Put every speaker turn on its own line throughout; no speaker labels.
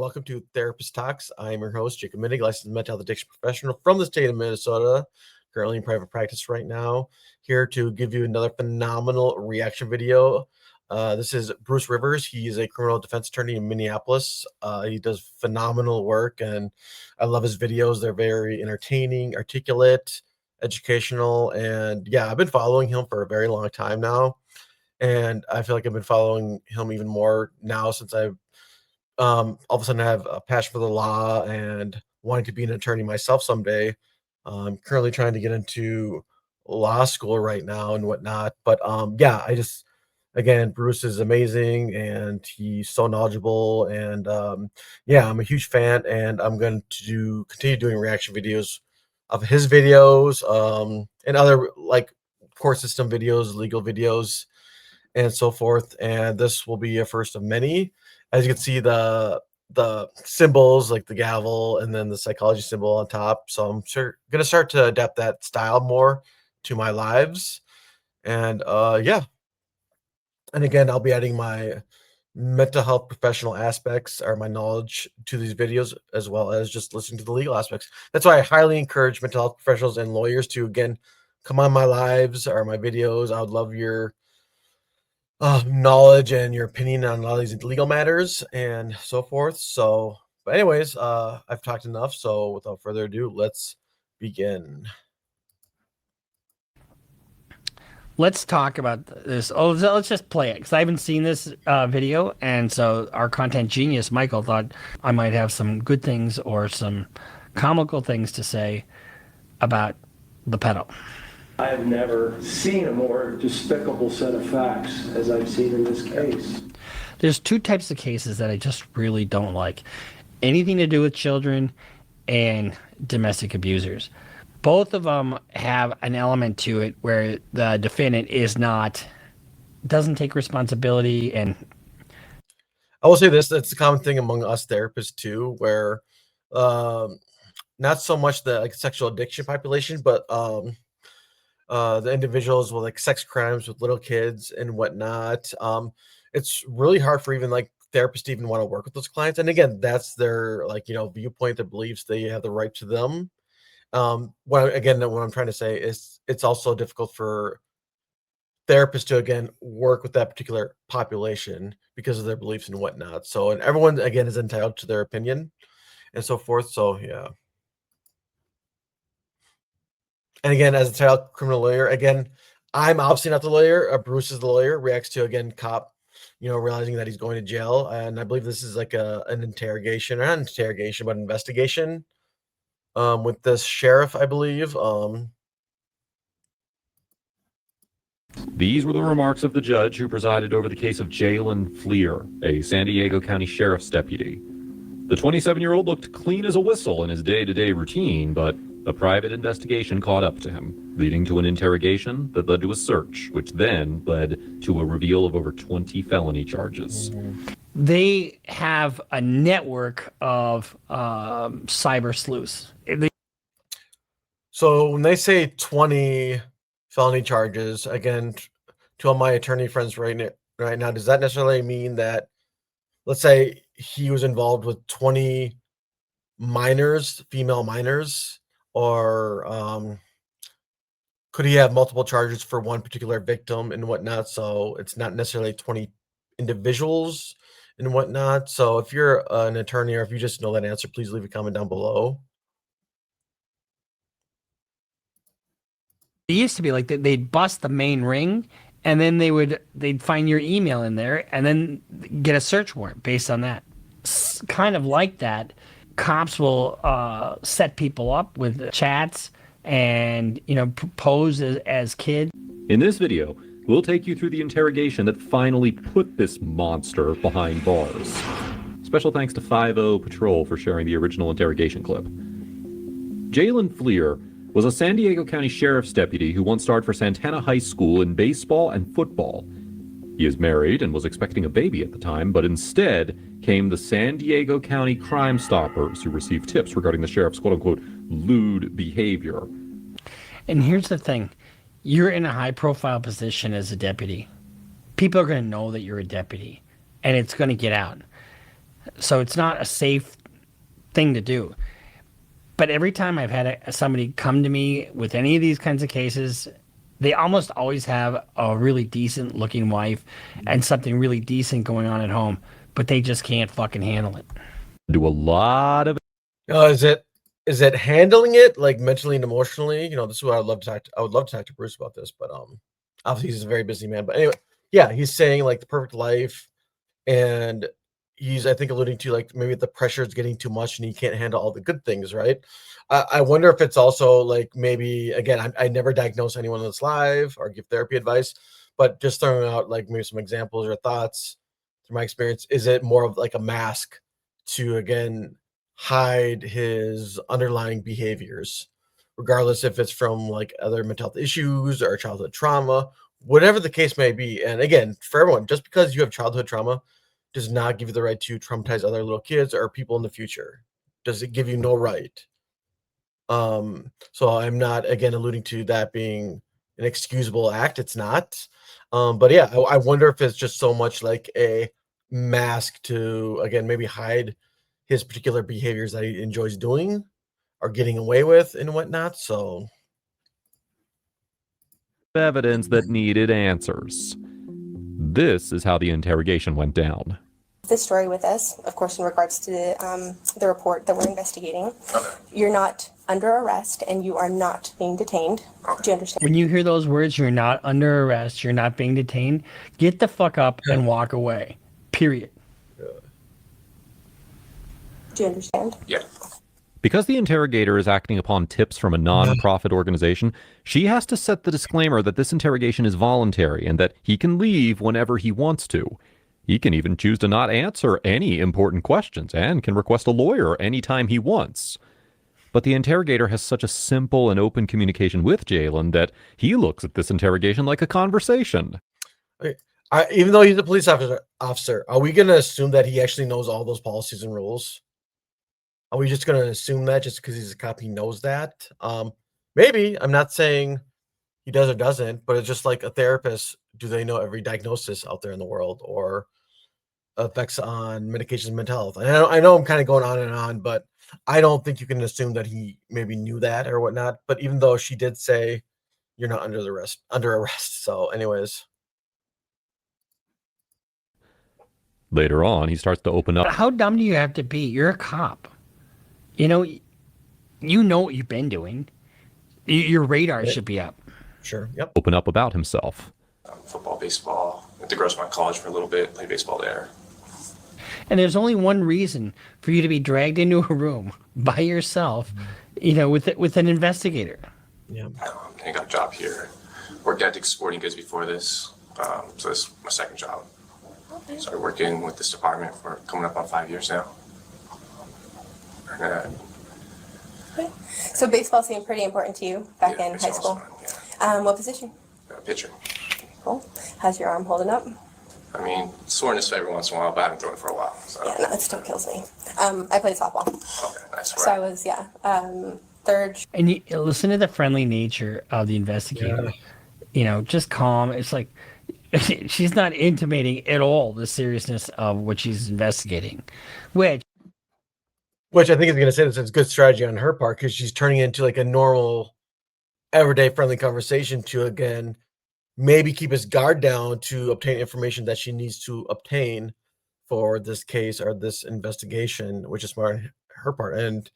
welcome to Therapist Talks. I'm your host, Jacob Minnig, licensed mental health addiction professional from the state of Minnesota, currently in private practice right now, here to give you another phenomenal reaction video. This is Bruce Rivers. He's a criminal defense attorney in Minneapolis. He does phenomenal work, and I love his videos. They're very entertaining, articulate, educational, and yeah, I've been following him for a very long time now. And I feel like I've been following him even more now since I've all of a sudden I have a passion for the law and wanting to be an attorney myself someday. I'm currently trying to get into law school right now and whatnot. But yeah, again, Bruce is amazing and he's so knowledgeable. And yeah, I'm a huge fan, and I'm going to continue doing reaction videos of his videos and other like court system videos, legal videos, and so forth. And this will be a first of many. As you can see, the symbols like the gavel and then the psychology symbol on top. So I'm gonna start to adapt that style more to my lives. And yeah. And again, I'll be adding my mental health professional aspects or my knowledge to these videos, as well as just listening to the legal aspects. That's why I highly encourage mental health professionals and lawyers to, again, come on my lives or my videos. I would love your knowledge and your opinion on a lot of these legal matters and so forth. So, but anyways, I've talked enough. So without further ado, let's begin.
Let's talk about this. Oh, let's just play it because I haven't seen this video. And so our content genius, Michael, thought I might have some good things or some comical things to say about the pedo.
I have never seen a more despicable set of facts as I've seen in this case.
There's two types of cases that I just really don't like. Anything to do with children and domestic abusers. Both of them have an element to it where the defendant doesn't take responsibility. And
I will say this, that's a common thing among us therapists too, where not so much the like sexual addiction population, but the individuals with like sex crimes with little kids and whatnot. It's really hard for even like therapists to even want to work with those clients. And again, that's their viewpoint, their beliefs. They have the right to them. What I'm trying to say is it's also difficult for therapists to again work with that particular population because of their beliefs and whatnot. So, and everyone again is entitled to their opinion and so forth. So yeah. And again, as a child criminal lawyer, again, I'm obviously not the lawyer. Bruce is the lawyer. Reacts to again cop, realizing that he's going to jail, and I believe this is like an interrogation, or not interrogation, but investigation, with this sheriff, I believe.
These were the remarks of the judge who presided over the case of Jalen Fleer, a San Diego County Sheriff's deputy. The 27-year-old looked clean as a whistle in his day-to-day routine, but a private investigation caught up to him, leading to an interrogation that led to a search, which then led to a reveal of over 20 felony charges.
They have a network of cyber sleuths.
So when they say 20 felony charges, again, to all my attorney friends right now, does that necessarily mean that, let's say he was involved with 20 minors, female minors, or could he have multiple charges for one particular victim and whatnot? So it's not necessarily 20 individuals and whatnot. So if you're an attorney, or if you just know that answer, please leave a comment down below.
It used to be like they'd bust the main ring, and then they'd find your email in there and then get a search warrant based on that. It's kind of like that. Cops will set people up with chats and pose as kids.
In this video, we'll take you through the interrogation that finally put this monster behind bars. Special thanks to 5-0 Patrol for sharing the original interrogation clip. Jalen Fleer was a San Diego County Sheriff's deputy who once starred for Santana High School in baseball and football. He is married and was expecting a baby at the time, but instead came the San Diego County Crime Stoppers, who received tips regarding the sheriff's quote-unquote lewd behavior.
And here's the thing. You're in a high-profile position as a deputy. People are going to know that you're a deputy, and it's going to get out. So it's not a safe thing to do. But every time I've had somebody come to me with any of these kinds of cases, they almost always have a really decent looking wife and something really decent going on at home, but they just can't fucking handle it.
Do a lot of
Is it handling it like mentally and emotionally? This is what I would love to talk to Bruce about this, but obviously he's a very busy man. But anyway, yeah, he's saying like the perfect life, and he's, I think, alluding to like maybe the pressure is getting too much and he can't handle all the good things, right? I wonder if it's also like, maybe again, I never diagnose anyone that's live or give therapy advice, but just throwing out like maybe some examples or thoughts from my experience. Is it more of like a mask to again hide his underlying behaviors, regardless if it's from like other mental health issues or childhood trauma, whatever the case may be? And again, for everyone, just because you have childhood trauma does not give you the right to traumatize other little kids or people in the future. Does it give you no right? So I'm not again alluding to that being an excusable act. It's not. But yeah, I wonder if it's just so much like a mask to again maybe hide his particular behaviors that he enjoys doing or getting away with and whatnot. So
evidence that needed answers. This is how the interrogation went down.
This story with us, of course, in regards to the report that we're investigating.
Okay.
You're not under arrest and you are not being detained.
Okay.
Do you understand?
When you hear those words, you're not under arrest, you're not being detained, get the fuck up and walk away. Period.
Do you understand?
Yeah.
Because the interrogator is acting upon tips from a non-profit organization, she has to set the disclaimer that this interrogation is voluntary and that he can leave whenever he wants to. He can even choose to not answer any important questions and can request a lawyer anytime he wants. But the interrogator has such a simple and open communication with Jalen that he looks at this interrogation like a conversation.
Even though he's a police officer, are we going to assume that he actually knows all those policies and rules? Are we just going to assume that just because he's a cop, he knows that? Maybe. I'm not saying he does or doesn't, but it's just like a therapist. Do they know every diagnosis out there in the world or effects on medications and mental health? And I know I'm kind of going on and on, but I don't think you can assume that he maybe knew that or whatnot. But even though she did say you're not under arrest. So anyways.
Later on, he starts to open up.
But how dumb do you have to be? You're a cop. You know what you've been doing. Your radar should be up.
Sure. Yep.
Open up about himself.
Football, baseball. Went to Grossmont College for a little bit. Played baseball there.
And there's only one reason for you to be dragged into a room by yourself, with an investigator.
Yeah.
I got a job here. Worked at Dick's Sporting Goods before this. So this is my second job. Started working with this department for coming up on 5 years now.
So baseball seemed pretty important to you back in high school.
Yeah.
What position?
Pitcher.
Cool. How's your arm holding up?
I mean, soreness every once in a while, but I haven't thrown it for a while. So.
Yeah, no, it still kills me. I played softball.
Okay, nice.
So I was, third.
And you listen to the friendly nature of the investigator.
Yeah.
Just calm. It's like she's not intimating at all the seriousness of what she's investigating, which
I think is going to say this is good strategy on her part, because she's turning it into like a normal, everyday friendly conversation to, again, maybe keep his guard down to obtain information that she needs to obtain for this case or this investigation, which is smart on her part. And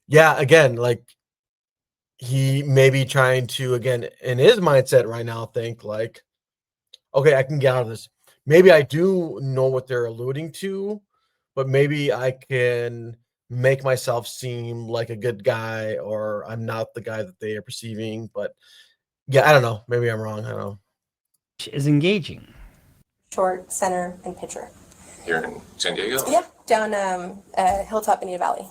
yeah, again, like he may be trying to, again, in his mindset right now, think like, okay, I can get out of this. Maybe I do know what they're alluding to, but maybe I can make myself seem like a good guy, or I'm not the guy that they are perceiving. But yeah, I don't know. Maybe I'm wrong. I don't know.
is engaging.
Short, center, and pitcher.
Here in San Diego?
Yeah, down Hilltop, Bonita Valley.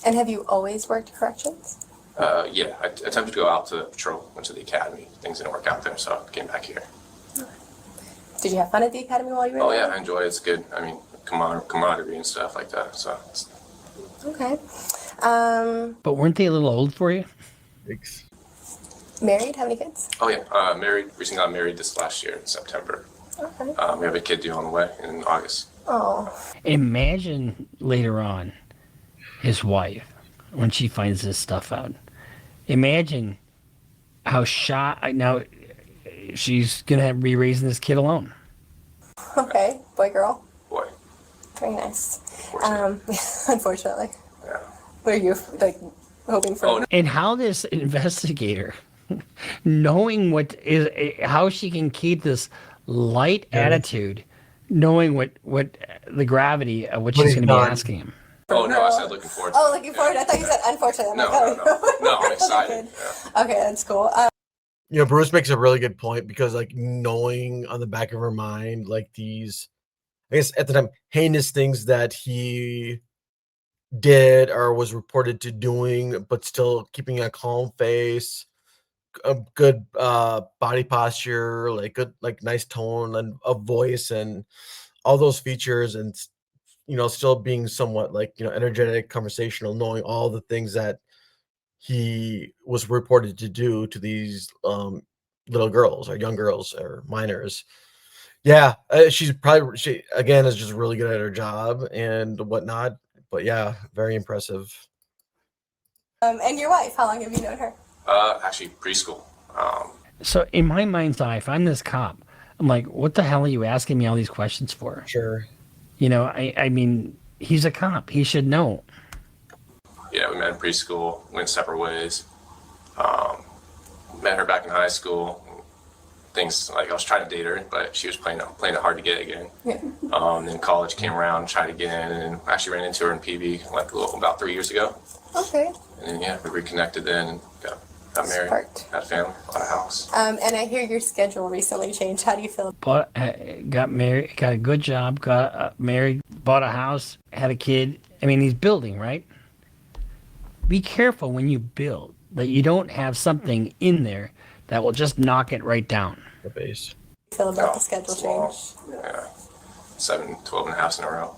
And have you always worked corrections?
Yeah, I attempted to go out to patrol, went to the academy. Things didn't work out there, so I came back here.
Did you have fun at the academy while you were
Oh
there?
yeah, I enjoy it. It's good. I mean, camaraderie and stuff like that. So.
Okay.
But weren't they a little old for you?
Thanks.
Married? Have any kids?
Oh yeah, married. Recently got married this last year in September.
Okay.
We have a kid due on the way in August.
Oh,
Imagine later on his wife when she finds this stuff out. Imagine how shocked. Now she's gonna be raising this kid alone.
okay. Boy, girl.
Boy,
Very nice.
unfortunately.
Unfortunately.
Yeah.
What are you, like, hoping for?
Oh, no.
And how this investigator, knowing what is, how she can keep this light attitude, knowing what the gravity of what she's
he's
going to be
done.
asking him.
Oh, no, I said looking forward to
Oh,
it.
looking forward. I thought you said unfortunately. I'm
No,
like,
no,
oh,
no. No, I'm
Okay,
excited.
good.
Yeah.
Okay, that's cool.
You know, Bruce makes a really good point because, like, knowing on the back of her mind, like, these, I guess at the time, heinous things that he did or was reported to doing, but still keeping a calm face, a good body posture, like good, like nice tone and of voice, and all those features, and you know, still being somewhat like, you know, energetic, conversational, knowing all the things that he was reported to do to these little girls or young girls or minors. Yeah, she's probably, she again is just really good at her job and whatnot. But yeah, very impressive.
And your wife, how long have you known her?
Actually, preschool.
So in my mind's eye, if I'm this cop, I'm like, what the hell are you asking me all these questions for?
Sure.
You know, I mean, he's a cop. He should know.
Yeah, we met in preschool, went separate ways. Met her back in high school. Things like I was trying to date her, but she was playing it hard to get again.
Yeah.
Then college came around, tried to get in, and actually ran into her in PB like about 3 years ago.
Okay.
And then yeah, we reconnected then and got married,
Smart.
had a family, bought a house.
And I hear your schedule recently changed. How do you feel?
But got married, got a good job, got married, bought a house, had a kid. I mean, he's building, right? Be careful when you build that you don't have something in there that will just knock it right down.
The base.
Feel about
Oh,
the schedule
it's long.
change?
Yeah, 7, 12 and a half in a row.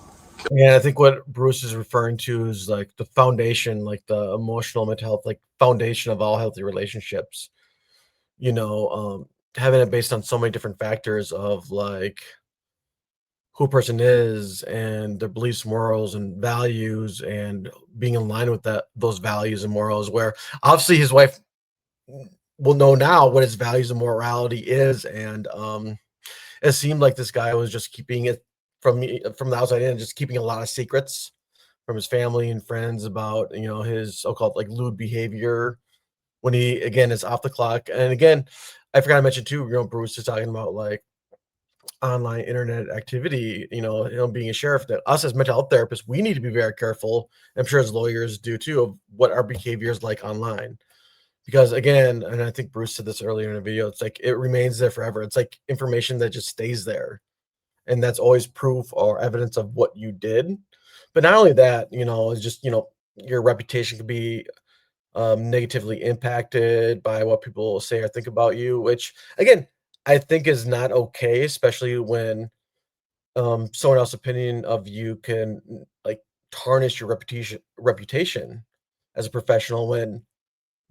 Yeah, I think what Bruce is referring to is like the foundation, like the emotional mental health, like foundation of all healthy relationships. You know, having it based on so many different factors of like who a person is and their beliefs, morals, and values, and being in line with those values and morals. Where obviously his wife will know now what his values and morality is, and it seemed like this guy was just keeping it from the outside in, just keeping a lot of secrets from his family and friends about, you know, his so-called like lewd behavior when he again is off the clock. And again, I forgot to mention too, you know, Bruce is talking about like online internet activity, you know, him being a sheriff, that us as mental health therapists, we need to be very careful. I'm sure as lawyers do too, of what our behavior is like online. Because again, and I think Bruce said this earlier in the video, it's like it remains there forever. It's like information that just stays there. And that's always proof or evidence of what you did. But not only that, you know, it's just, you know, your reputation could be negatively impacted by what people say or think about you, which again, I think is not okay, especially when someone else's opinion of you can like tarnish your reputation as a professional when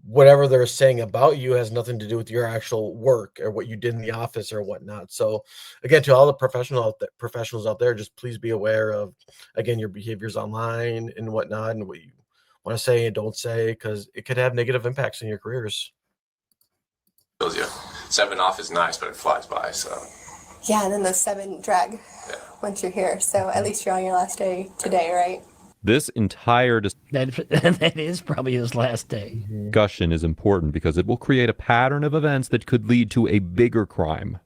whatever they're saying about you has nothing to do with your actual work or what you did in the office or whatnot. So again, to all the professionals out there, just please be aware of, again, your behaviors online and whatnot, and what you want to say and don't say, because it could have negative impacts in your careers.
Tells you 7 off is nice, but it flies by. So
Yeah, and then those 7 drag
yeah.
once you're here. So at least you're on your last day today, right?
This entire
That is probably his last day.
discussion is important because it will create a pattern of events that could lead to a bigger crime.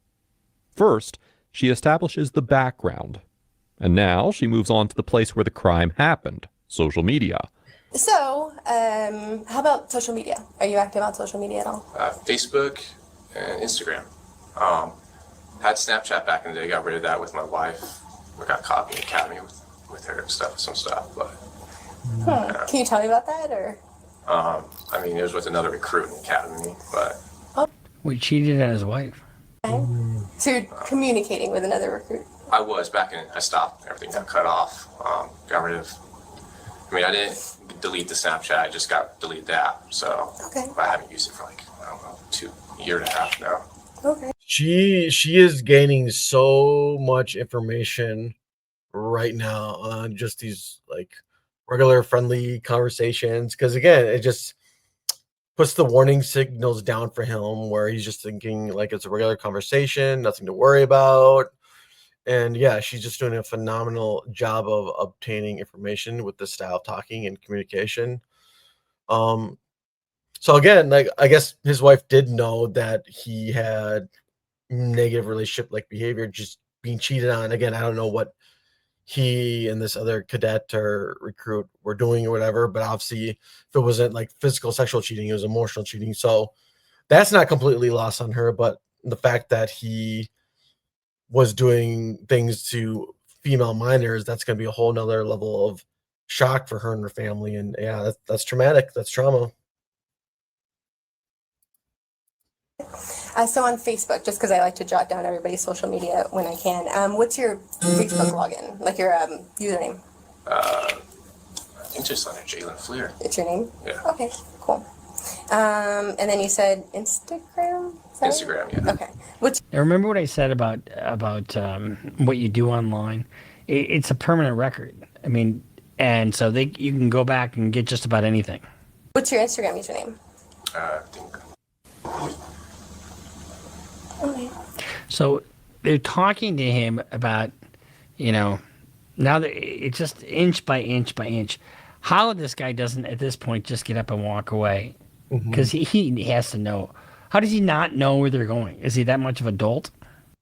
First, she establishes the background. And now she moves on to the place where the crime happened, social media.
So, how about social media? Are you active on social media at all?
Facebook and Instagram. Had Snapchat back in the day, got rid of that with my wife. We got caught in the academy with her and some stuff, but
Can you tell me about that, or?
I mean, it was with another recruit in the academy, but
We cheated on his wife.
So you're communicating with another recruit?
I was back in, I stopped, everything got cut off, got rid of, I mean, I didn't delete the Snapchat, I just deleted the app, so
Okay.
I haven't used it for like, I don't know, 1.5 years now.
Okay.
She is gaining so much information right now on just these like regular friendly conversations. Because again, it just puts the warning signals down for him where he's just thinking like it's a regular conversation, nothing to worry about. And yeah, she's just doing a phenomenal job of obtaining information with this style of talking and communication. So again, like I guess his wife did know that he had negative relationship like behavior, just being cheated on. Again, I don't know what he and this other cadet or recruit were doing or whatever, but obviously if it wasn't like physical sexual cheating, it was emotional cheating. So that's not completely lost on her, but the fact that he was doing things to female minors, that's going to be a whole nother level of shock for her and her family. And yeah, that's traumatic. That's trauma.
So on Facebook, just because I like to jot down everybody's social media when I can, what's your Facebook login? Like your username?
I think just under Jalen Fleer.
It's your name?
Yeah.
Okay, cool. And then you said Instagram? Is that right?
Instagram, yeah.
Okay. What's
Now, remember what I said about what you do online? It's a permanent record. I mean, and so you can go back and get just about anything.
what's your Instagram username?
I think.
Okay.
So they're talking to him about, now that it's just inch by inch by inch. How this guy doesn't at this point just get up and walk away, because he has to know. How does he not know where they're going? Is he that much of a dolt?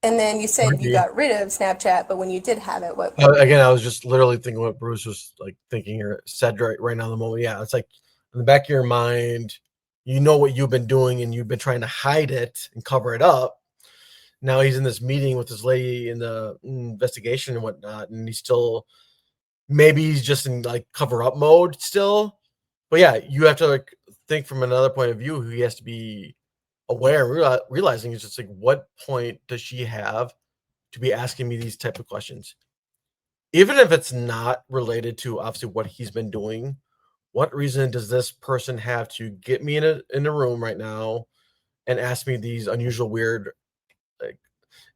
And then you said you got rid of Snapchat, but when you did have it, what?
Again, I was just literally thinking what Bruce was like thinking or said right now in the moment. Yeah, it's like in the back of your mind, you know what you've been doing and you've been trying to hide it and cover it up. Now he's in this meeting with this lady in the investigation and whatnot, and he's still, maybe he's just in like cover up mode still. But yeah, you have to like think from another point of view. He has to be aware, realizing it's just like, what point does she have to be asking me these type of questions? Even if it's not related to obviously what he's been doing, what reason does this person have to get me in a room right now and ask me these unusual, weird, like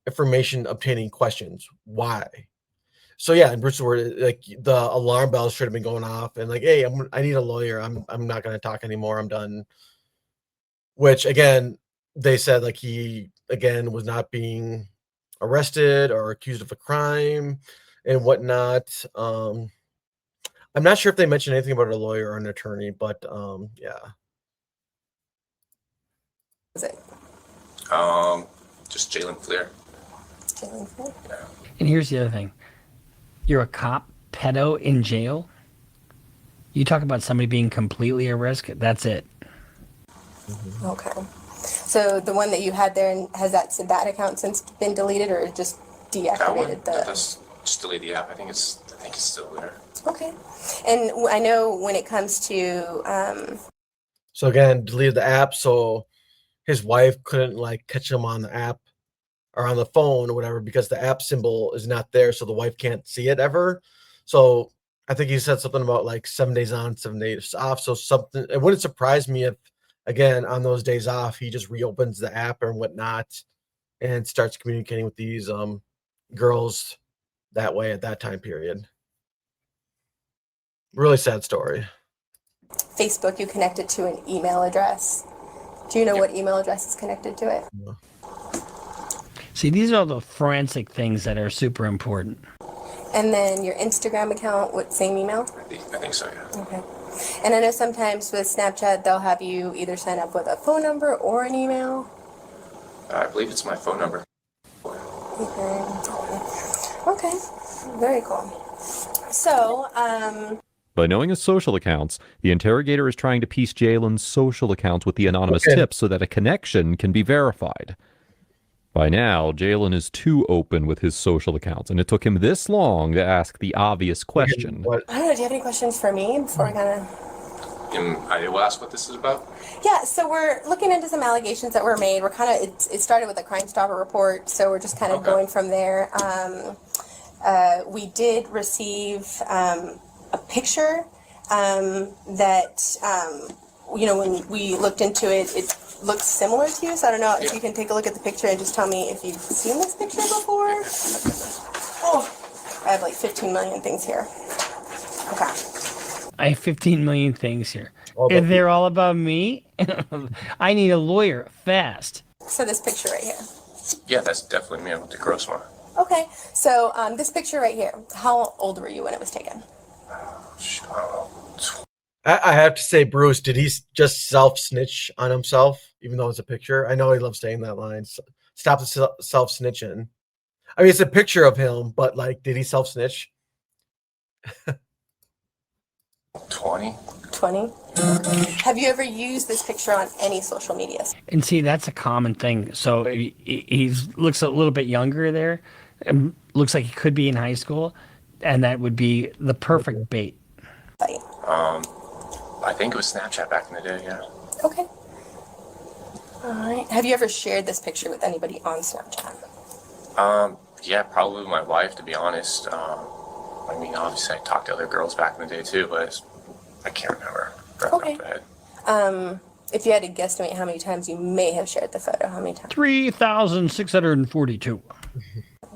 information obtaining questions? Why? So yeah, in Bruce's word, like the alarm bells should have been going off and like, hey, I need a lawyer. I'm not going to talk anymore. I'm done. Which again, they said like he again was not being arrested or accused of a crime and whatnot. I'm not sure if they mentioned anything about a lawyer or an attorney, but yeah.
Was it?
Just Jalen Fleer.
Jalen Fleer?
Yeah.
And here's the other thing. You're a cop, pedo in jail. You talk about somebody being completely at risk. That's it.
Okay. So the one that you had there, has that account since been deleted or just
That one,
deactivated?
that's just delete the app. I think it's still there.
Okay. And I know when it comes to
So again, deleted the app so his wife couldn't like catch him on the app or on the phone or whatever because the app symbol is not there, so the wife can't see it ever. So I think he said something about like 7 days on, 7 days off. So something, it wouldn't surprise me if again on those days off he just reopens the app or whatnot and starts communicating with these girls that way at that time period. Really sad story.
Facebook, you connected to an email address. Do you know what email address is connected to it?
See, these are the forensic things that are super important.
And then your Instagram account, what, same email?
I think so, yeah.
Okay. And I know sometimes with Snapchat, they'll have you either sign up with a phone number or an email.
I believe it's my phone number.
Okay. Very cool. So,
By knowing his social accounts, the interrogator is trying to piece Jalen's social accounts with the anonymous tips so that a connection can be verified. By now, Jalen is too open with his social accounts, and it took him this long to ask the obvious question.
I don't know, do you have any questions for me before I kind of...
I will ask what this is about.
Yeah, so we're looking into some allegations that were made. We're kind of, it started with a Crime Stopper report, so we're just kind of going from there. We did receive a picture that, when we looked into it, it looks similar to you. So I don't know if you can take a look at the picture and just tell me if you've seen this picture before. Oh, I have like 15 million things here. Okay.
I have 15 million things here.
All about
If they're all about me, I need a lawyer fast.
So this picture right here.
Yeah, that's definitely me with the gross one.
Okay. So this picture right here. How old were you when it was taken?
I have to say, Bruce, did he just self-snitch on himself, even though it's a picture? I know he loves saying that line. Stop the self-snitching. I mean, it's a picture of him, but like, did he self-snitch?
20.
20. Have you ever used this picture on any social media?
And see, that's a common thing. So he looks a little bit younger there. Looks like he could be in high school. And that would be the perfect bait.
I think it was Snapchat back in the day, yeah.
Okay. All right. Have you ever shared this picture with anybody on Snapchat?
Yeah, probably with my wife, to be honest. I mean, obviously I talked to other girls back in the day too, but I can't remember.
Okay. If you had to guesstimate how many times you may have shared the photo, how many times?
3,642.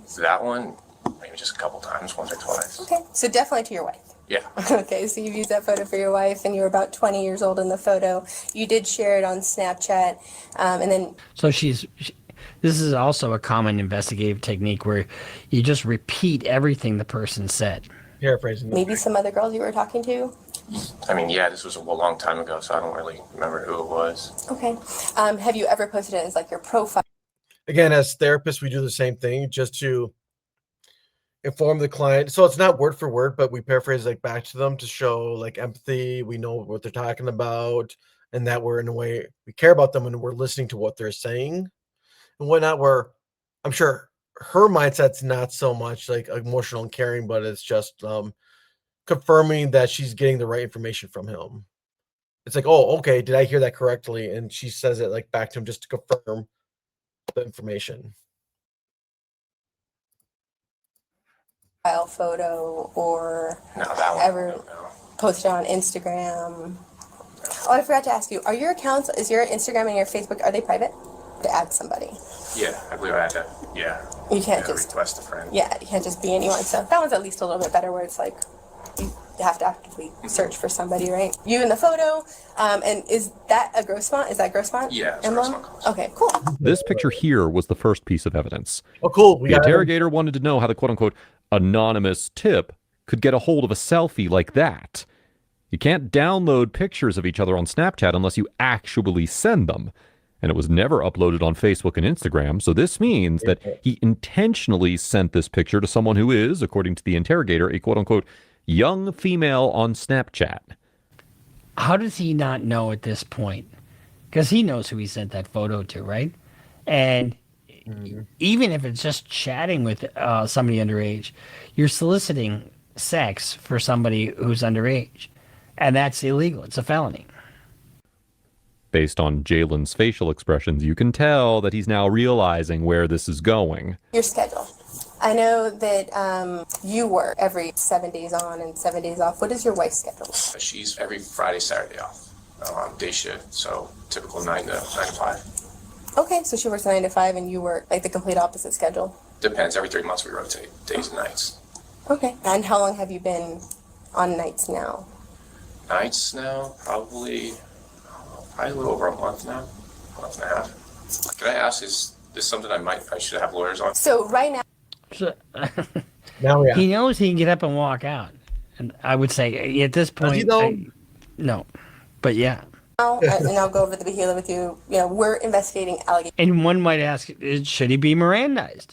So that one, maybe just a couple times, once or twice.
Okay. So definitely to your wife.
Yeah.
Okay, so you've used that photo for your wife, and you were about 20 years old in the photo. You did share it on Snapchat, and then...
So this is also a common investigative technique where you just repeat everything the person said.
Paraphrasing.
Maybe some other girls you were talking to?
I mean, yeah, this was a long time ago, so I don't really remember who it was.
Okay. Have you ever posted it as like your profile?
Again, as therapists, we do the same thing just to inform the client. So it's not word for word, but we paraphrase like back to them to show like empathy. We know what they're talking about, and that we're in a way we care about them and we're listening to what they're saying and whatnot. Where I'm sure her mindset's not so much like emotional and caring, but it's just confirming that she's getting the right information from him. It's like, oh, okay, did I hear that correctly? And she says it like back to him just to confirm the information.
Photo or
No, that one.
ever
No.
posted on Instagram? Oh, I forgot to ask you. Are your accounts, is your Instagram and your Facebook, are they private? To add somebody.
Yeah, I believe I had to, yeah.
You can't
Yeah,
just,
request a friend.
yeah, you can't just be anyone. So that one's at least a little bit better where it's like, you have to actively search for somebody, right? You in the photo, and is that a gross font? Is that gross font?
Yeah, it's
emblem?
gross font.
Okay, cool.
This picture here was the first piece of evidence.
Oh, cool. We
The
got it.
interrogator wanted to know how the quote-unquote anonymous tip could get a hold of a selfie like that. You can't download pictures of each other on Snapchat unless you actually send them. And it was never uploaded on Facebook and Instagram, so this means that he intentionally sent this picture to someone who is, according to the interrogator, a quote-unquote young female on Snapchat.
How does he not know at this point? Because he knows who he sent that photo to, right? And even if it's just chatting with somebody underage, you're soliciting sex for somebody who's underage. And that's illegal. It's a felony.
Based on Jalen's facial expressions, you can tell that he's now realizing where this is going.
Your schedule. I know that you work every 7 days on and 7 days off. What is your wife's schedule?
She's every Friday, Saturday off. Day shift, so typical 9 to 5.
Okay, so she works 9 to 5 and you work like the complete opposite schedule.
Depends. Every 3 months we rotate days and nights.
Okay. And how long have you been on nights now?
Nights now, probably a little over a month now, month and a half. Can I ask, is this something I should have lawyers on?
So right now,
So,
Now we
he knows he can get up and walk out. And I would say at this
Does he
point,
though?
no. But yeah.
and I'll go over the behavior with you. You know, we're investigating allegations.
And one might ask, should he be Mirandized?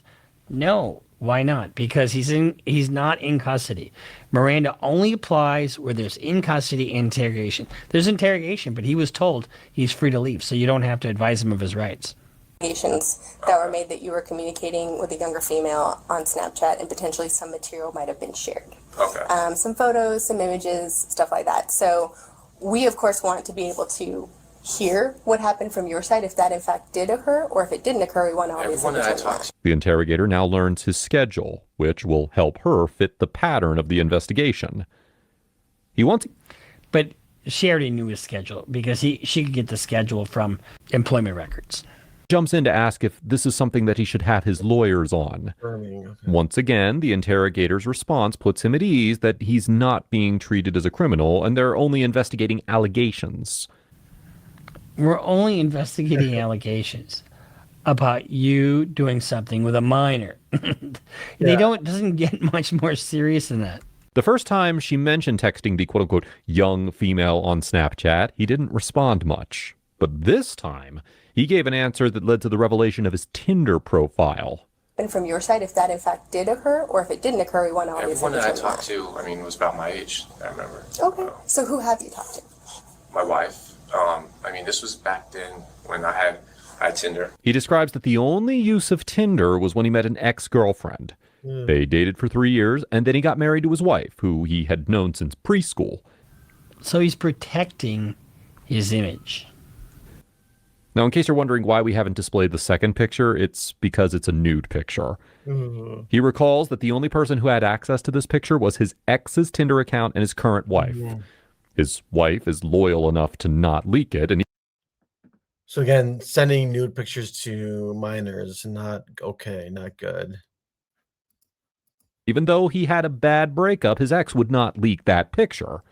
No. Why not? Because he's not in custody. Miranda only applies where there's in custody interrogation. There's interrogation, but he was told he's free to leave, so you don't have to advise him of his rights.
That were made that you were communicating with a younger female on Snapchat, and potentially some material might have been shared.
Okay.
Some photos, some images, stuff like that. So we, of course, want to be able to hear what happened from your side, if that in fact did occur, or if it didn't occur, we want to obviously
Everyone that I
determine
talked
that.
The interrogator now learns his schedule, which will help her fit the pattern of the investigation. He wants...
But she already knew his schedule because she could get the schedule from employment records.
jumps in to ask if this is something that he should have his lawyers on.
Okay.
Once again, the interrogator's response puts him at ease that he's not being treated as a criminal and they're only investigating allegations.
We're only investigating allegations about you doing something with a minor. It doesn't get much more serious than that.
The first time she mentioned texting the quote-unquote young female on Snapchat, he didn't respond much. But this time, he gave an answer that led to the revelation of his Tinder profile.
And from your side, if that in fact did occur, or if it didn't occur, we want to obviously
Everyone that I
determine
talked to, I mean, was about my age, I remember.
Okay, so who have you talked to?
My wife. I mean, this was back then when I had Tinder.
He describes that the only use of Tinder was when he met an ex-girlfriend. They dated for 3 years, and then he got married to his wife, who he had known since preschool.
So he's protecting his image.
Now, in case you're wondering why we haven't displayed the second picture, it's because it's a nude picture. He recalls that the only person who had access to this picture was his ex's Tinder account and his current wife. His wife is loyal enough to not leak it, and
So again, sending nude pictures to minors, not okay, not good.
even though he had a bad breakup, his ex would not leak that picture.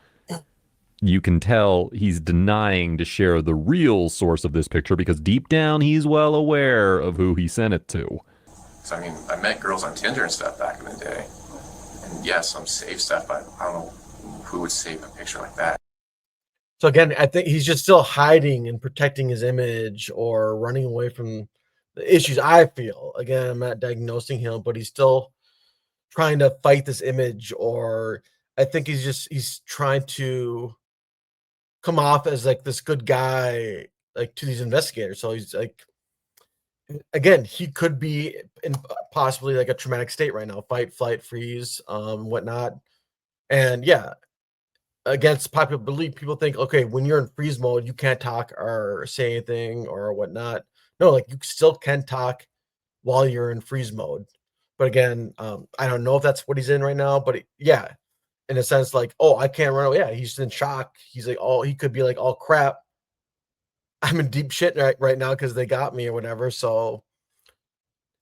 You can tell he's denying to share the real source of this picture because deep down he's well aware of who he sent it to.
So, I mean, I met girls on Tinder and stuff back in the day. And yes, some save stuff, but I don't know who would save a picture like that.
So again, I think he's just still hiding and protecting his image or running away from the issues. I feel, again, I'm not diagnosing him, but he's still trying to fight this image, or I think he's trying to come off as like this good guy, like to these investigators. So he's like, again, he could be in possibly like a traumatic state right now, fight, flight, freeze, whatnot. And yeah, against popular belief, people think, okay, when you're in freeze mode, you can't talk or say anything or whatnot. No, like you still can talk while you're in freeze mode. But again, I don't know if that's what he's in right now, but yeah, in a sense, like, oh, I can't run away. Yeah, he's in shock. He's like, oh, he could be like, oh crap, I'm in deep shit right now because they got me or whatever. So,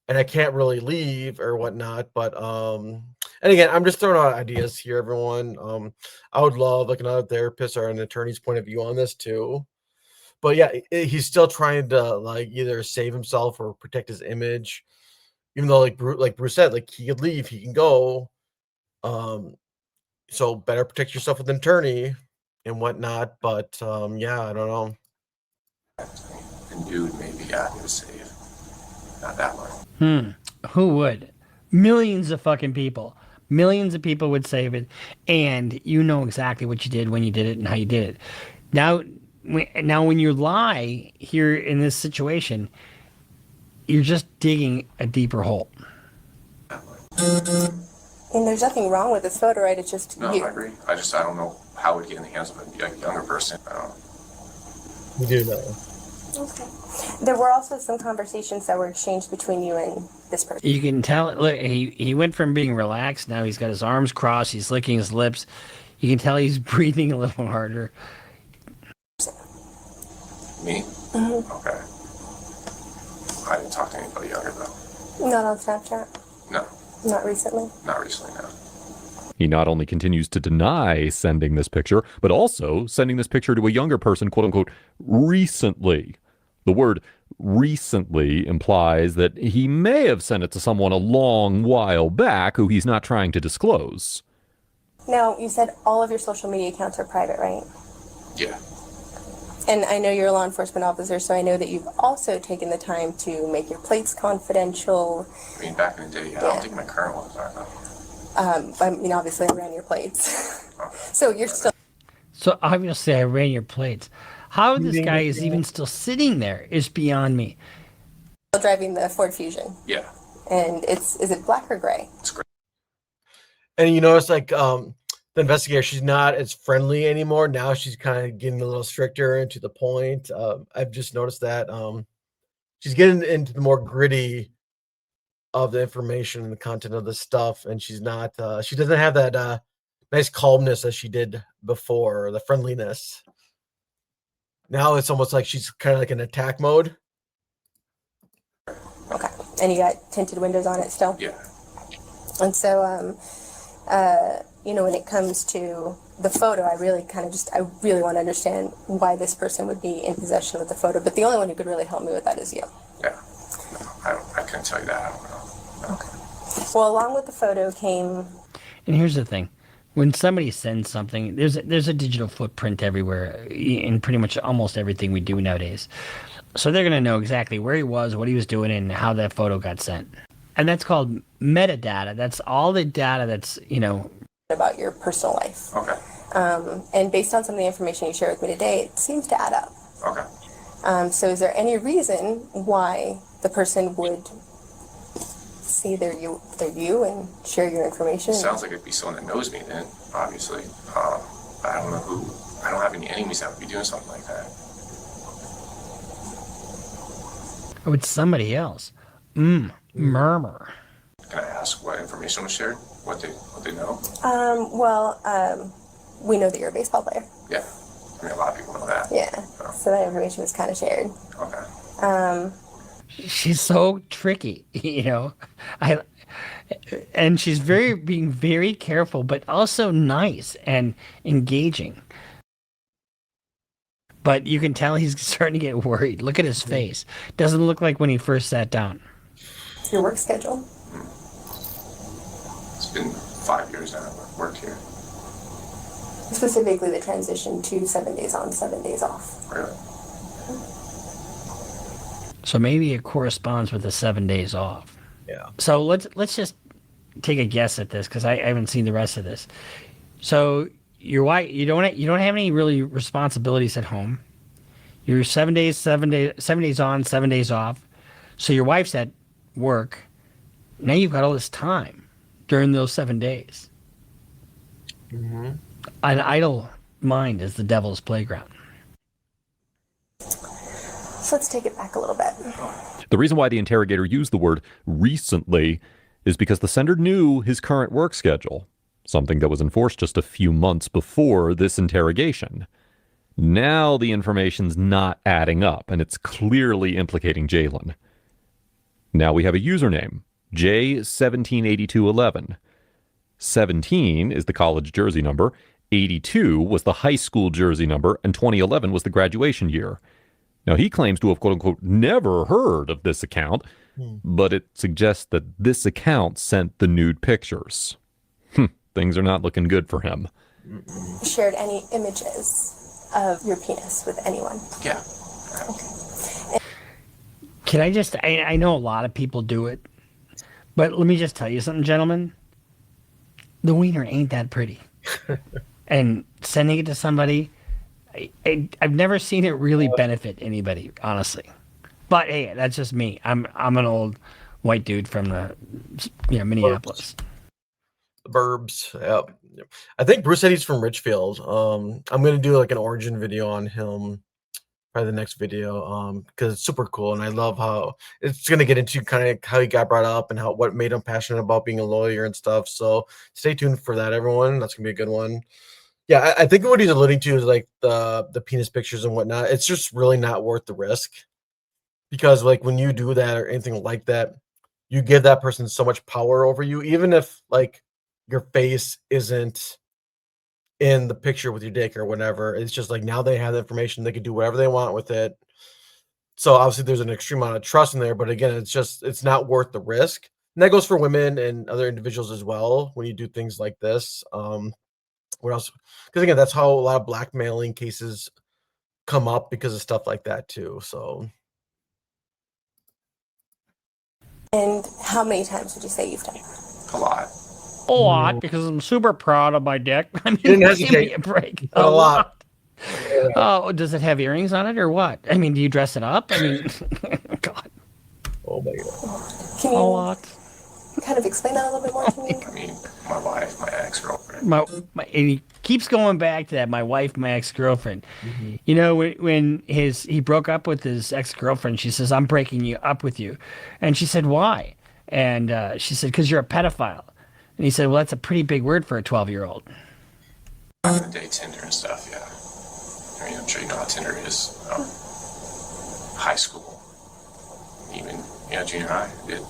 and I can't really leave or whatnot. But and again, I'm just throwing out ideas here, everyone. I would love like another therapist or an attorney's point of view on this too. But yeah, he's still trying to like either save himself or protect his image, even though like Bruce said, like he could leave, he can go. So better protect yourself with an attorney and whatnot. But yeah, I don't know.
The dude maybe out here to save. Not that one.
Who would? Millions of fucking people. Millions of people would save it, and you know exactly what you did when you did it and how you did it. Now, when you lie here in this situation, you're just digging a deeper hole.
And there's nothing wrong with this photo, right? It's just
No,
you.
I agree. I don't know how it would get in the hands of a younger person. I don't know.
You do know.
Okay. There were also some conversations that were exchanged between you and this person.
You can tell. Look, he went from being relaxed. Now he's got his arms crossed. He's licking his lips. You can tell he's breathing a little harder.
Me? Okay. I didn't talk to anybody younger though.
Not on Snapchat.
No,
Not recently.
not recently, no.
He not only continues to deny sending this picture, but also sending this picture to a younger person, quote unquote, recently. The word recently implies that he may have sent it to someone a long while back who he's not trying to disclose.
Now, you said all of your social media accounts are private, right?
Yeah.
And I know you're a law enforcement officer, so I know that you've also taken the time to make your plates confidential.
I mean, back in the day, yeah. I don't think my current ones are though.
I mean, obviously, I ran your plates. So you're still...
So obviously, I ran your plates. How this guy is even still sitting there is beyond me.
driving the Ford Fusion.
Yeah.
And is it black or gray?
It's great.
And you notice like the investigator, she's not as friendly anymore. Now she's kind of getting a little stricter and to the point. I've just noticed that she's getting into the more gritty of the information and the content of the stuff, and she's not she doesn't have that nice calmness as she did before, or the friendliness. Now it's almost like she's kind of like in attack mode.
And you got tinted windows on it still?
Yeah.
And so, you know, when it comes to the photo, I really want to understand why this person would be in possession of the photo. But the only one who could really help me with that is you.
Yeah. No, I couldn't tell you that. I don't know.
Okay. Well, along with the photo came...
And here's the thing. When somebody sends something, there's a digital footprint everywhere in pretty much almost everything we do nowadays. So they're going to know exactly where he was, what he was doing, and how that photo got sent. And that's called metadata. That's all the data that's, you know...
about your personal life.
Okay.
And based on some of the information you shared with me today, it seems to add up.
Okay.
So is there any reason why the person would say they're you and share your information?
Sounds like it'd be someone that knows me then, obviously. I don't know who. I don't have any enemies that would be doing something like that.
Oh, it's somebody else. Murmur.
Can I ask what information was shared? What they know?
We know that you're a baseball player.
Yeah. I mean, a lot of people know that.
Yeah.
So.
So that information was kind of shared.
Okay.
She's so tricky, you know. And she's being very careful, but also nice and engaging. But you can tell he's starting to get worried. Look at his face. Doesn't look like when he first sat down.
Your work schedule?
It's been 5 years now I've worked here.
Specifically the transition to 7 days on, 7 days off.
Really?
So maybe it corresponds with the 7 days off.
Yeah.
So let's just take a guess at this because I haven't seen the rest of this. So your wife, you don't have any really responsibilities at home. You're 7 days on, 7 days off. So your wife's at work. Now you've got all this time during those 7 days.
Mm-hmm.
An idle mind is the devil's playground.
So let's take it back a little bit.
The reason why the interrogator used the word recently is because the sender knew his current work schedule, something that was enforced just a few months before this interrogation. Now the information's not adding up, and it's clearly implicating Jalen. Now we have a username, J178211. 17 is the college jersey number, 82 was the high school jersey number, and 2011 was the graduation year. Now, he claims to have, quote-unquote, never heard of this account, but it suggests that this account sent the nude pictures. Things are not looking good for him.
Shared any images of your penis with anyone?
Yeah.
Okay.
Can I just, I know a lot of people do it, but let me just tell you something, gentlemen. The wiener ain't that pretty. And sending it to somebody, I've never seen it really benefit anybody, honestly. But hey, that's just me. I'm an old white dude from the Minneapolis.
The burbs. Yep. I think Bruce said he's from Richfield. I'm gonna do like an origin video on him, probably the next video, because it's super cool, and I love how it's gonna get into kind of how he got brought up and what made him passionate about being a lawyer and stuff. So stay tuned for that, everyone. That's gonna be a good one. Yeah, I think what he's alluding to is like the penis pictures and whatnot. It's just really not worth the risk, because like when you do that or anything like that, you give that person so much power over you, even if like your face isn't in the picture with your dick or whatever. It's just like now they have the information, they can do whatever they want with it. So obviously there's an extreme amount of trust in there, but again, it's not worth the risk. And that goes for women and other individuals as well when you do things like this. What else? Because again, that's how a lot of blackmailing cases come up, because of stuff like that too. So.
And how many times would you say you've done it?
A lot.
A lot, because I'm super proud of my dick. I mean,
Didn't
give
hesitate.
me a break.
A lot.
Oh, does it have earrings on it or what? I mean, do you dress it up? I mean, God.
Oh my God.
Can
A
you
lot.
kind of explain that a little bit more to me?
I mean, my wife, my ex-girlfriend.
And he keeps going back to that. My wife, my ex-girlfriend. You know, when he broke up with his ex-girlfriend, she says, "I'm breaking up with you," and she said, "Why?" And she said, "Because you're a pedophile." And he said, "Well, that's a pretty big word for a 12-year-old."
Back in the day, Tinder and stuff, yeah. I mean, I'm sure you know how Tinder is. High school. even, junior high. I did.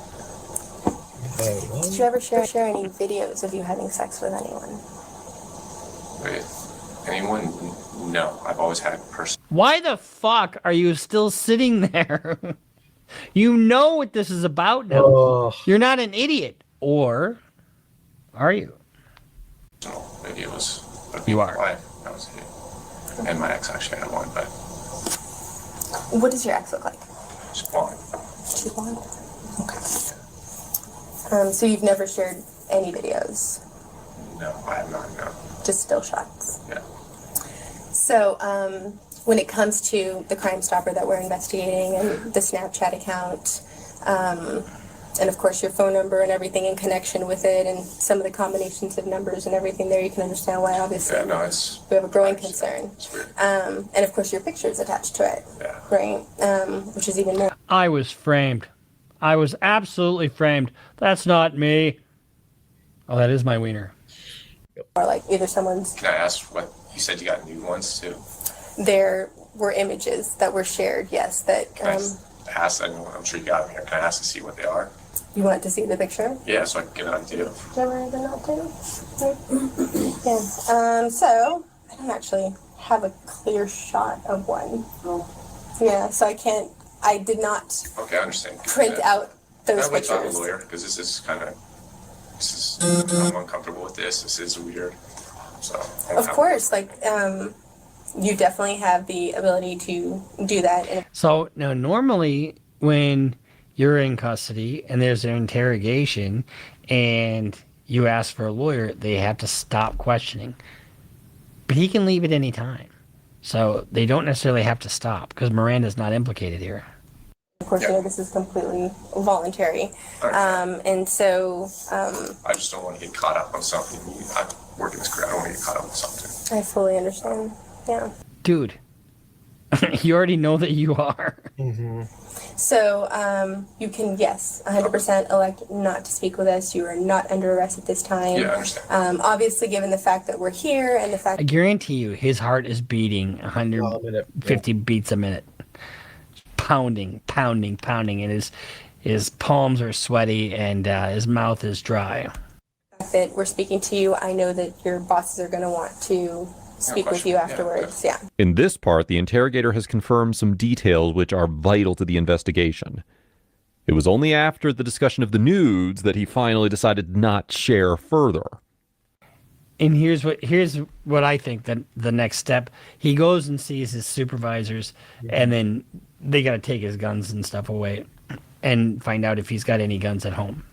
Did you ever share any videos of you having sex with anyone?
With anyone? No. I've always had personal.
Why the fuck are you still sitting there? You know what this is about now.
Oh.
You're not an idiot. Or are you?
Videos of
You
my
are.
life. That was it. And my ex actually had one, but
What does your ex look like?
she's blonde.
She's blonde. Okay. So you've never shared any videos,
No, I have not. No.
just still shots.
Yeah.
So when it comes to the Crime Stopper that we're investigating and the Snapchat account, and of course your phone number and everything in connection with it, and some of the combinations of numbers and everything there, you can understand why obviously
Yeah. No, it's.
we have a growing concern.
It's weird.
And of course your picture's attached to it,
Yeah.
right? Which is even more.
I was framed. I was absolutely framed. That's not me. Oh, that is my wiener.
Or like either someone's,
Can I ask what you said? You got new ones too.
there were images that were shared, yes, that
Can I ask? I'm sure you got them here. Can I ask to see what they are?
you want to see the picture.
Yeah, so I can get an idea of.
Never the not to. Yeah. So I don't actually have a clear shot of one.
Oh.
Yeah, so I did not
Okay, I understand.
print out those
I went to a
pictures.
lawyer because I'm uncomfortable with this. This is weird. So.
Of course, like you definitely have the ability to do that. And
So now normally when you're in custody and there's an interrogation and you ask for a lawyer, they have to stop questioning. But he can leave at any time. So they don't necessarily have to stop because Miranda's not implicated here.
of course, you know, this is completely voluntary. And so
I just don't want to get caught up on something. I work in this career. I don't want to get caught up on something.
I fully understand. Yeah.
Dude, you already know that you are.
So you can, yes, 100% elect not to speak with us. You are not under arrest at this time.
Yeah, I understand.
Obviously, given the fact that we're here and the fact
I guarantee you his heart is beating 150 beats a minute. Pounding, pounding, pounding, and his palms are sweaty and his mouth is dry.
that we're speaking to you, I know that your bosses are going to want to speak with you afterwards. Yeah.
In this part, the interrogator has confirmed some details which are vital to the investigation. It was only after the discussion of the nudes that he finally decided not to share further.
And here's what I think that the next step. He goes and sees his supervisors, and then they got to take his guns and stuff away and find out if he's got any guns at home.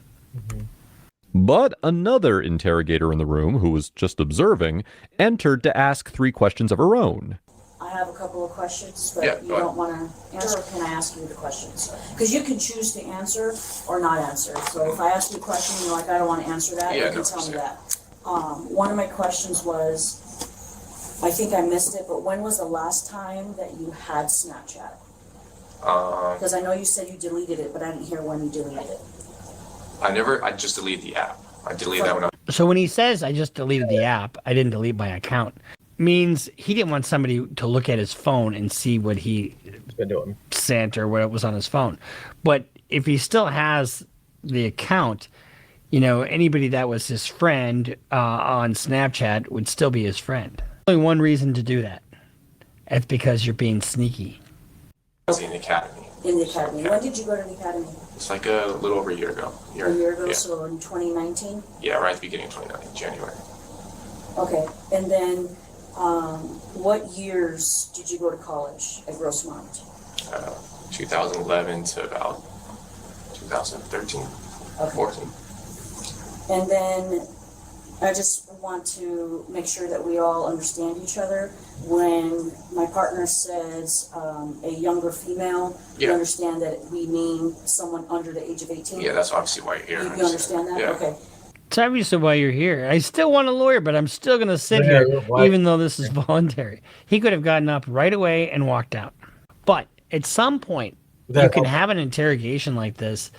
But another interrogator in the room, who was just observing, entered to ask 3 questions of her own.
I have a couple of questions, but
Yeah,
you
go ahead.
don't want to answer, or can I ask you the questions? Because you can choose to answer or not answer. So if I ask you a question, you're like, I don't want to answer that,
Yeah,
you can
no,
tell me
yeah.
that. One of my questions was, I think I missed it, but when was the last time that you had Snapchat? Because I know you said you deleted it, but I didn't hear when you deleted it.
I just deleted the app. I deleted that when I
So when he says, I just deleted the app, I didn't delete my account, means he didn't want somebody to look at his phone and see what he
been doing.
sent or what was on his phone. But if he still has the account, you know, anybody that was his friend on Snapchat would still be his friend. Only one reason to do that. It's because you're being sneaky.
was in the academy.
In the academy. When did you go to the academy?
It's like a little over a year ago.
A year ago,
Yeah,
so in 2019?
yeah, right at the beginning of 2019, January.
Okay, and then what years did you go to college at Grossmont?
2011 to about 2013,
Okay.
14.
And then I just want to make sure that we all understand each other. When my partner says a younger female, you
Yeah.
understand that we mean someone under the age of 18?
Yeah, that's obviously why you're here.
You understand that?
Yeah.
Okay.
It's obviously why you're here. I still want a lawyer, but I'm still going to sit
Yeah,
here,
why-
even though this is voluntary. He could have gotten up right away and walked out. But at some point, you can have an interrogation like this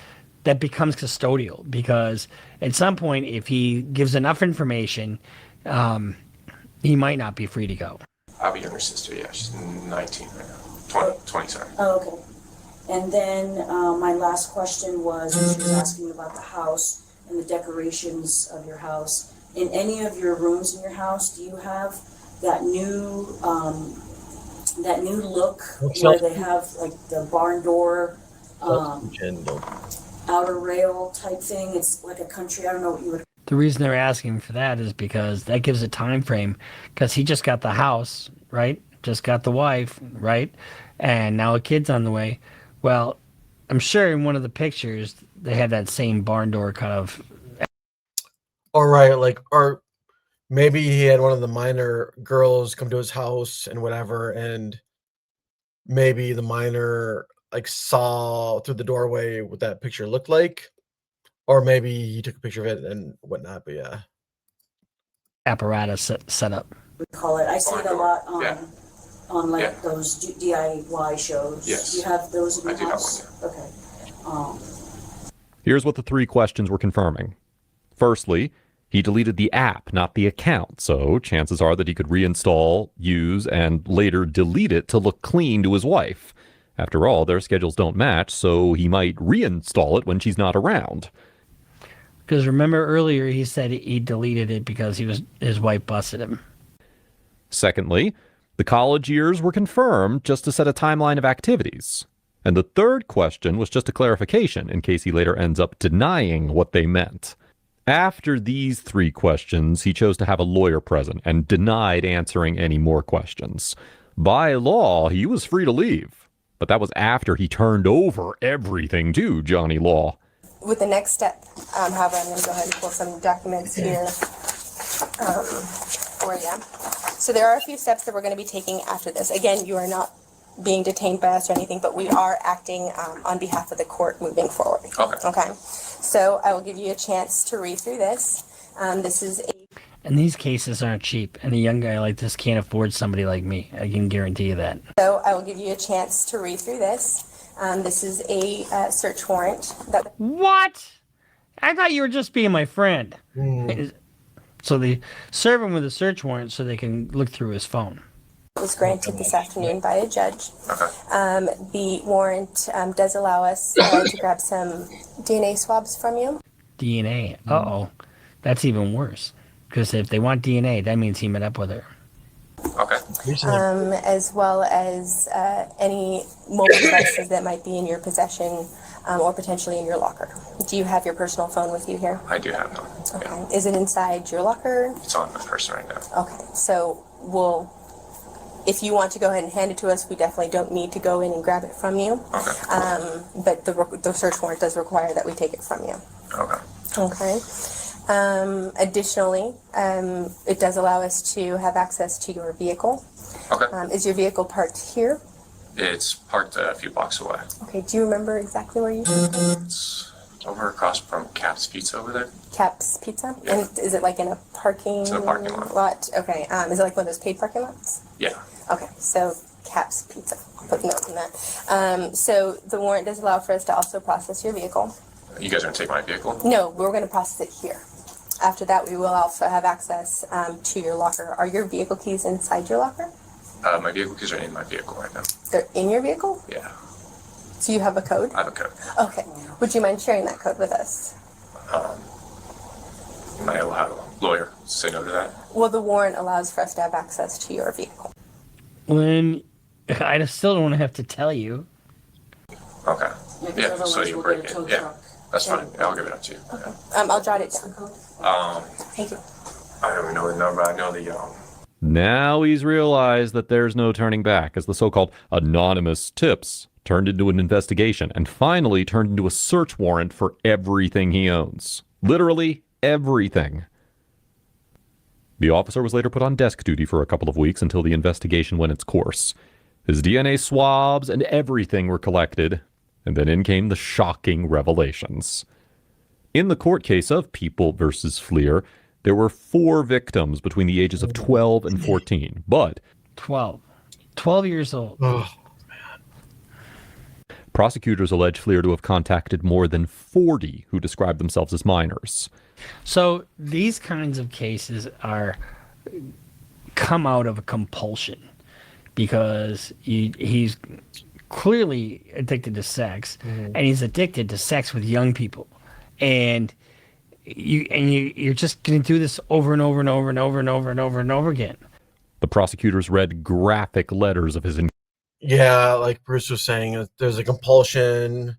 that becomes custodial, because at some point, if he gives enough information, he might not be free to go.
I have a younger sister, yeah, she's 19 right now. 20, sorry.
Oh, okay. And then my last question was, she was asking about the house and the decorations of your house. In any of your rooms in your house, do you have that new look where they have like the barn door, outer rail type thing? It's like a country, I don't know what you would.
The reason they're asking for that is because that gives a time frame, because he just got the house, right? Just got the wife, right? And now a kid's on the way. Well, I'm sure in one of the pictures they had that same barn door kind of.
All right, like, or maybe he had one of the minor girls come to his house and whatever, and maybe the minor like saw through the doorway what that picture looked like, or maybe he took a picture of it and whatnot. But yeah,
Apparatus set up.
We call it. I see it a lot on
Yeah.
like
Yeah.
those DIY shows.
Yes.
Do you have those in
I
your
do have
house?
one,
Okay.
Here's what the 3 questions were confirming. Firstly, he deleted the app, not the account, so chances are that he could reinstall, use, and later delete it to look clean to his wife. After all, their schedules don't match, so he might reinstall it when she's not around.
Because remember earlier he said he deleted it because his wife busted him.
Secondly, the college years were confirmed just to set a timeline of activities. And the third question was just a clarification in case he later ends up denying what they meant. After these 3 questions, he chose to have a lawyer present and denied answering any more questions. By law, he was free to leave, but that was after he turned over everything to Johnny Law.
With the next step, however, I'm going to go ahead and pull some documents here for you. So there are a few steps that we're going to be taking after this. Again, you are not being detained by us or anything, but we are acting on behalf of the court moving forward. Okay. So I will give you a chance to read through this. This is a...
And these cases aren't cheap, and a young guy like this can't afford somebody like me. I can guarantee you that.
So I will give you a chance to read through this. This is a search warrant.
What? I thought you were just being my friend. So they serve him with a search warrant so they can look through his phone.
Was granted this afternoon by a judge. The warrant does allow us to grab some DNA swabs from you.
DNA? Uh-oh. That's even worse. Because if they want DNA, that means he met up with her.
As well as any mobile devices that might be in your possession or potentially in your locker. Do you have your personal phone with you here?
I do have one.
Okay.
Yeah.
Is it inside your locker?
It's on my person right now.
Okay. So if you want to go ahead and hand it to us, we definitely don't need to go in and grab it from you. But the search warrant does require that we take it from you. Okay. Additionally, it does allow us to have access to your vehicle. Is your vehicle parked here?
It's parked a few blocks away.
Okay, do you remember exactly where you parked?
It's over across from Cap's Pizza over there.
Cap's Pizza?
Yeah.
And is it like in a parking
It's in a parking lot.
Okay, is it like one of those paid parking lots?
Yeah.
Okay, so Cap's Pizza. Put a note on that. So the warrant does allow for us to also process your vehicle.
You guys are gonna take my vehicle?
No, we're going to process it here. After that, we will also have access to your locker. Are your vehicle keys inside your locker?
My vehicle keys are in my vehicle right now.
They're in your vehicle?
Yeah.
So you have a code?
I have a code.
Okay. Would you mind sharing that code with us?
Am I allowed a lawyer to say no to that?
Well, the warrant allows for us to have access to your vehicle.
When I still don't want to have to tell you.
Okay. Yeah, so
otherwise
you
we'll
break
get a
it.
tow
Yeah.
truck.
That's fine. Yeah, I'll give it up to you.
Okay. I'll jot it down. Thank you.
I don't even know the number. I know the
Now he's realized that there's no turning back as the so-called anonymous tips turned into an investigation and finally turned into a search warrant for everything he owns. Literally everything. The officer was later put on desk duty for a couple of weeks until the investigation went its course. His DNA swabs and everything were collected, and then in came the shocking revelations. In the court case of People versus Fleer, there were 4 victims between the ages of 12 and 14, but
12 years old.
prosecutors allege Fleer to have contacted more than 40 who described themselves as minors.
So these kinds of cases come out of a compulsion because he's clearly addicted to sex,
Mhm.
and he's addicted to sex with young people, and you're just going to do this over and over and over and over and over and over and over again.
The prosecutors read graphic letters of his
Yeah, like Bruce was saying, there's a compulsion,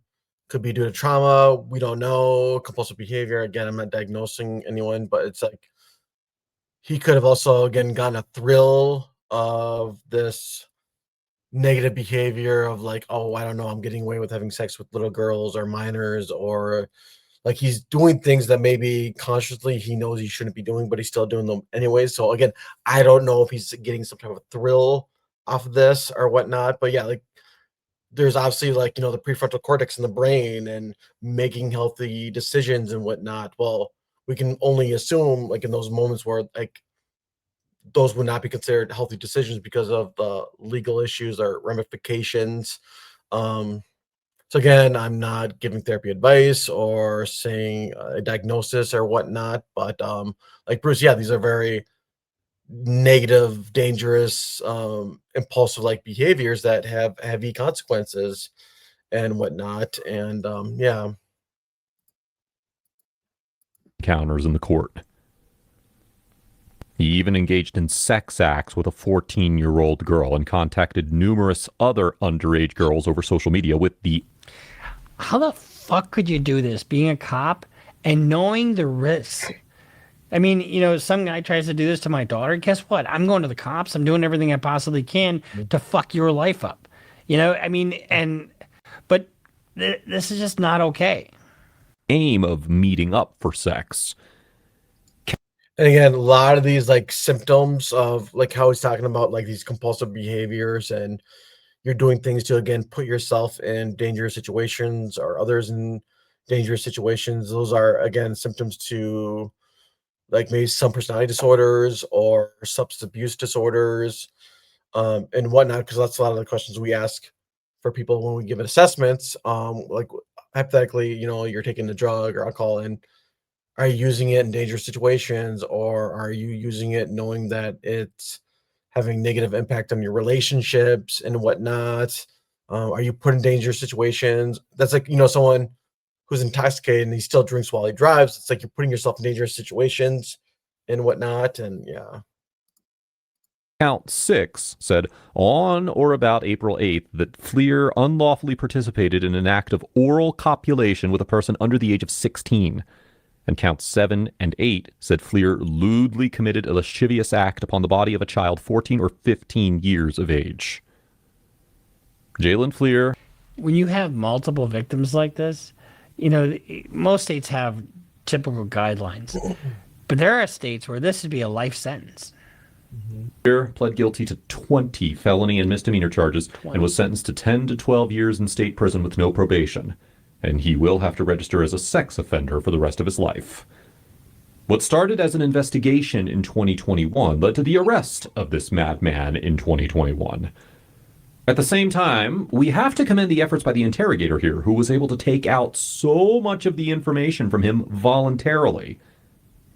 could be due to trauma. We don't know. Compulsive behavior. Again, I'm not diagnosing anyone, but it's like he could have also again gotten a thrill of this negative behavior of like, oh, I don't know, I'm getting away with having sex with little girls or minors, or like he's doing things that maybe consciously he knows he shouldn't be doing, but he's still doing them anyways. So again, I don't know if he's getting some type of thrill off of this or whatnot. But yeah, like there's obviously like, the prefrontal cortex in the brain and making healthy decisions and whatnot. Well, we can only assume like in those moments where like those would not be considered healthy decisions because of the legal issues or ramifications. Um, so again, I'm not giving therapy advice or saying a diagnosis or whatnot, but like Bruce, yeah, these are very negative, dangerous, impulsive like behaviors that have heavy consequences and whatnot. And yeah.
encounters in the court. He even engaged in sex acts with a 14-year-old girl and contacted numerous other underage girls over social media with the...
How the fuck could you do this being a cop and knowing the risks? I mean, some guy tries to do this to my daughter. Guess what? I'm going to the cops. I'm doing everything I possibly can to fuck your life up. But this is just not okay.
aim of meeting up for sex.
And again, a lot of these like symptoms of like how he's talking about like these compulsive behaviors, and you're doing things to again put yourself in dangerous situations or others in dangerous situations. Those are again symptoms to like maybe some personality disorders or substance abuse disorders, and whatnot. Because that's a lot of the questions we ask for people when we give assessments. Like hypothetically, you're taking a drug or alcohol, and are you using it in dangerous situations, or are you using it knowing that it's having negative impact on your relationships and whatnot? Are you put in dangerous situations? That's like, someone who's intoxicated and he still drinks while he drives. It's like you're putting yourself in dangerous situations and whatnot. And yeah.
Count 6 said on or about April 8th that Fleer unlawfully participated in an act of oral copulation with a person under the age of 16. And counts 7 and 8 said Fleer lewdly committed a lascivious act upon the body of a child 14 or 15 years of age. Jalen Fleer.
When you have multiple victims like this, most states have typical guidelines, but there are states where this would be a life sentence.
Fleer pled guilty to 20 felony and misdemeanor charges and was sentenced to 10 to 12 years in state prison with no probation. And he will have to register as a sex offender for the rest of his life. What started as an investigation in 2021 led to the arrest of this madman in 2021. At the same time, we have to commend the efforts by the interrogator here, who was able to take out so much of the information from him voluntarily.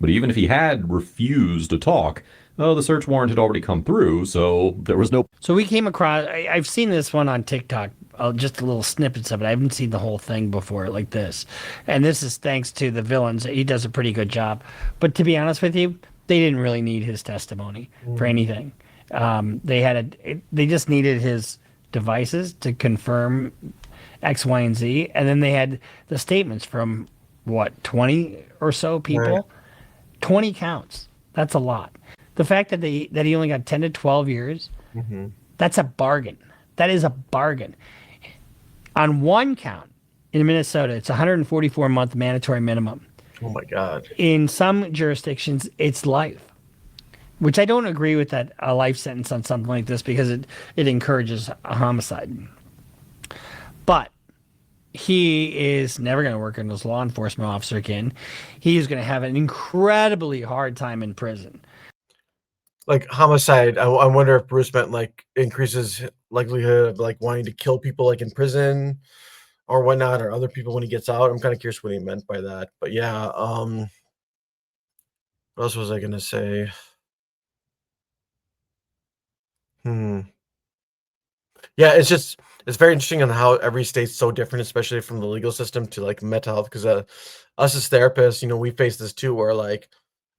But even if he had refused to talk, the search warrant had already come through, so there was no...
So we came across, I've seen this one on TikTok, just a little snippets of it. I haven't seen the whole thing before like this. And this is thanks to the villains. He does a pretty good job. But to be honest with you, they didn't really need his testimony for anything. They just needed his devices to confirm X, Y, and Z. And then they had the statements from, 20 or so people? Right. 20 counts. That's a lot. The fact that he only got 10 to 12 years, that's a bargain. That is a bargain. On one count in Minnesota, it's 144-month mandatory minimum.
Oh my God.
In some jurisdictions, it's life, which I don't agree with that, a life sentence on something like this, because it encourages a homicide. But he is never going to work as a law enforcement officer again. He is going to have an incredibly hard time in prison.
Like homicide, I wonder if Bruce meant like increases likelihood of like wanting to kill people like in prison or whatnot, or other people when he gets out. I'm kind of curious what he meant by that. But yeah, what else was I gonna say? Yeah, it's very interesting on how every state's so different, especially from the legal system to like mental health. Because us as therapists, we face this too, where like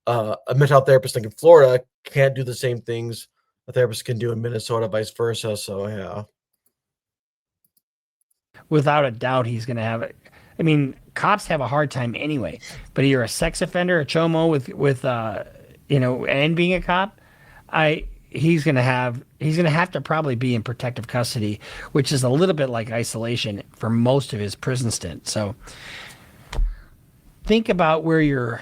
a mental health therapist like in Florida can't do the same things a therapist can do in Minnesota, vice versa. So yeah.
Without a doubt, he's going to have it. I mean, cops have a hard time anyway. But you're a sex offender, a chomo with and being a cop, he's going to have to probably be in protective custody, which is a little bit like isolation for most of his prison stint. So think about where your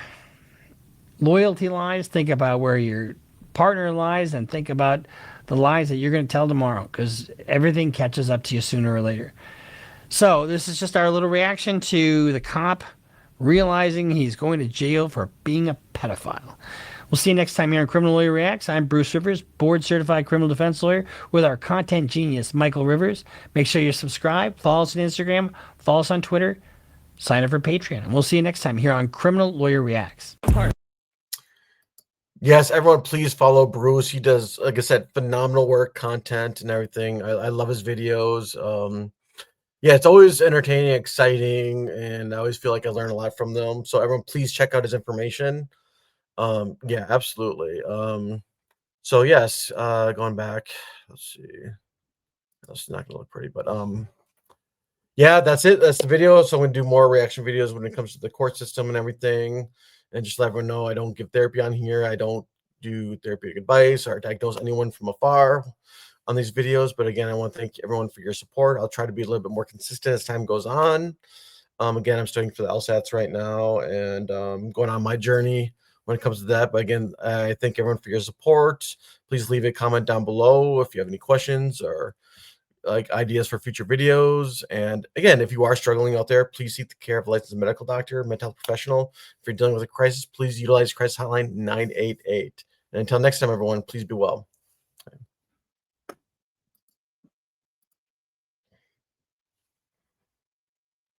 loyalty lies, think about where your partner lies, and think about the lies that you're going to tell tomorrow, because everything catches up to you sooner or later. So this is just our little reaction to the cop realizing he's going to jail for being a pedophile. We'll see you next time here on Criminal Lawyer Reacts. I'm Bruce Rivers, board-certified criminal defense lawyer, with our content genius, Michael Rivers. Make sure you subscribe, follow us on Instagram, follow us on Twitter, sign up for Patreon. And we'll see you next time here on Criminal Lawyer Reacts.
Yes, everyone, please follow Bruce. He does, like I said, phenomenal work, content, and everything. I love his videos. Yeah, it's always entertaining, exciting, and I always feel like I learn a lot from them. So everyone, please check out his information. Yeah, absolutely. So yes, going back, let's see. That's not gonna look pretty, but yeah, that's it. That's the video. So I'm gonna do more reaction videos when it comes to the court system and everything, and just let everyone know I don't give therapy on here. I don't do therapeutic advice or diagnose anyone from afar on these videos. But again, I want to thank everyone for your support. I'll try to be a little bit more consistent as time goes on. Again, I'm studying for the LSATs right now, and going on my journey when it comes to that. But again, I thank everyone for your support. Please leave a comment down below if you have any questions or like ideas for future videos. And again, if you are struggling out there, please seek the care of a licensed medical doctor, mental health professional. If you're dealing with a crisis, please utilize crisis hotline 988. And until next time, everyone, please be well.